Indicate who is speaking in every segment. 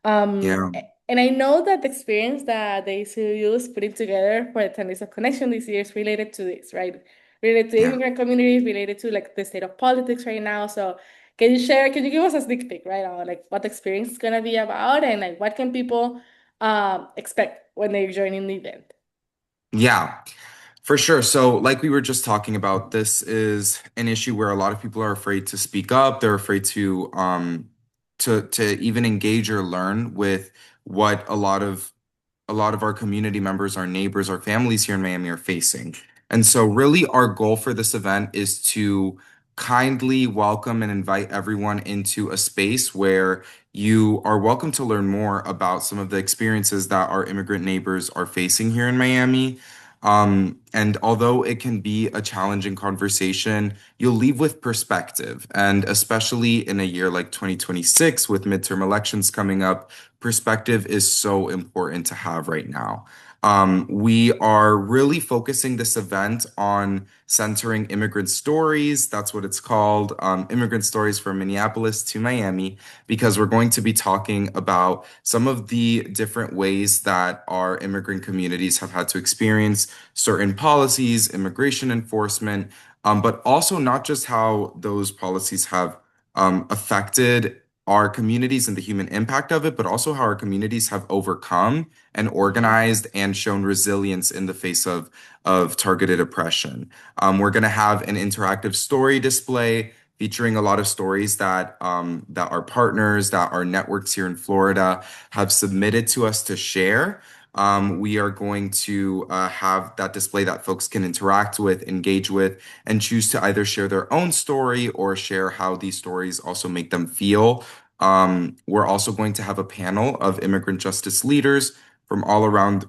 Speaker 1: Yeah.
Speaker 2: And I know that the experience that the ACLU is putting together for the 10 Days of Connection this year is related to this, right? Related to
Speaker 1: Yeah.
Speaker 2: immigrant communities, related to like the state of politics right now. So can you give us a sneak peek, right, on like what the experience is gonna be about and like what can people expect when they're joining the event?
Speaker 1: Yeah. For sure. So, like we were just talking about, this is an issue where a lot of people are afraid to speak up. They're afraid to even engage or learn with what a lot of our community members, our neighbors, our families here in Miami are facing. And so, really, our goal for this event is to kindly welcome and invite everyone into a space where you are welcome to learn more about some of the experiences that our immigrant neighbors are facing here in Miami. And although it can be a challenging conversation, you'll leave with perspective. And especially in a year like 2026 with midterm elections coming up, perspective is so important to have right now. We are really focusing this event on centering immigrant stories. That's what it's called, Immigrant Stories from Minneapolis to Miami, because we're going to be talking about some of the different ways that our immigrant communities have had to experience certain policies, immigration enforcement, but also not just how those policies have affected our communities and the human impact of it, but also how our communities have overcome and organized and shown resilience in the face of targeted oppression. We're going to have an interactive story display featuring a lot of stories that our partners, that our networks here in Florida have submitted to us to share. We are going to have that display that folks can interact with, engage with, and choose to either share their own story or share how these stories also make them feel. We're also going to have a panel of immigrant justice leaders from all around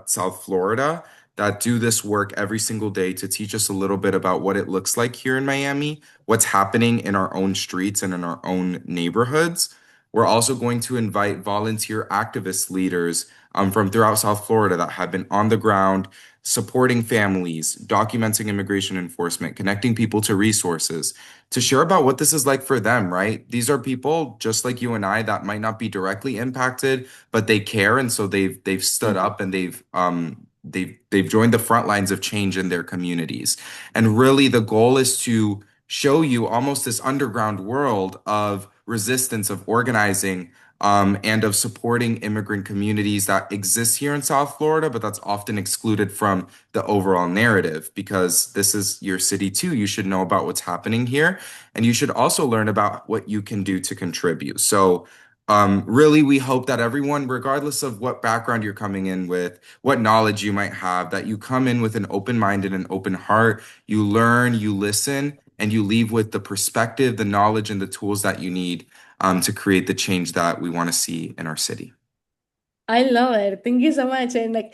Speaker 1: South Florida that do this work every single day to teach us a little bit about what it looks like here in Miami, what's happening in our own streets and in our own neighborhoods. We're also going to invite volunteer activist leaders from throughout South Florida that have been on the ground supporting families, documenting immigration enforcement, connecting people to resources, to share about what this is like for them, right? These are people just like you and I that might not be directly impacted, but they care, and so they've stood up and they've joined the front lines of change in their communities. And really, the goal is to show you almost this underground world of resistance, of organizing, and of supporting immigrant communities that exist here in South Florida, but that's often excluded from the overall narrative because this is your city too. You should know about what's happening here, and you should also learn about what you can do to contribute. So, really, we hope that everyone, regardless of what background you're coming in with, what knowledge you might have, that you come in with an open mind and an open heart, you learn, you listen, and you leave with the perspective, the knowledge, and the tools that you need to create the change that we want to see in our city.
Speaker 2: I love it. Thank you so much. And like